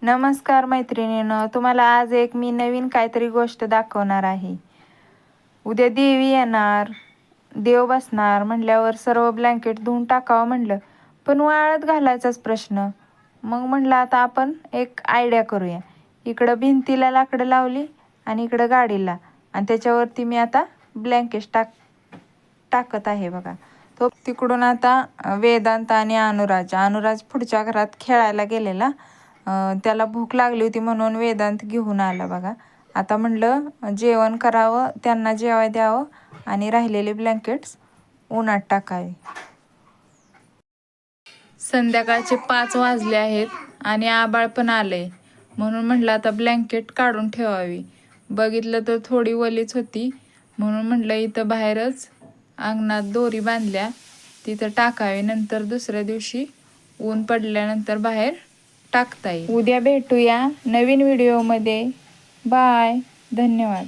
नमस्कार मैत्रिणींनो, तुम्हाला आज एक मी नवीन काहीतरी गोष्ट दाखवणार आहे. उद्या देवी येणार, देव बसणार म्हटल्यावर सर्व ब्लँकेट धुवून टाकावं म्हणलं, पण वाळत घालायचाच प्रश्न. मग म्हटलं आता आपण एक आयडिया करूया. इकडं भिंतीला लाकडं लावली आणि इकडं गाडीला, आणि त्याच्यावरती मी आता ब्लँकेट टाकत आहे बघा. तो तिकडून आता वेदांत आणि अनुराज पुढच्या घरात खेळायला गेलेला. त्याला भूक लागली होती म्हणून वेदांत घेऊन आला बघा. आता म्हणलं जेवण करावं, त्यांना जेवाय द्यावं आणि राहिलेले ब्लँकेट्स उन्हात टाकावे. संध्याकाळचे 5 वाजले आहेत आणि आबाळ पण आलंय, म्हणून म्हटलं आता ब्लँकेट काढून ठेवावी. बघितलं तर थोडी वलीच होती, म्हणून म्हटलं इथं बाहेरच अंगणात दोरी बांधल्या, तिथं टाकावी. नंतर दुसऱ्या दिवशी ऊन पडल्यानंतर बाहेर टाकता येईल. उद्या भेटूया नवीन व्हिडिओमध्ये. बाय. धन्यवाद.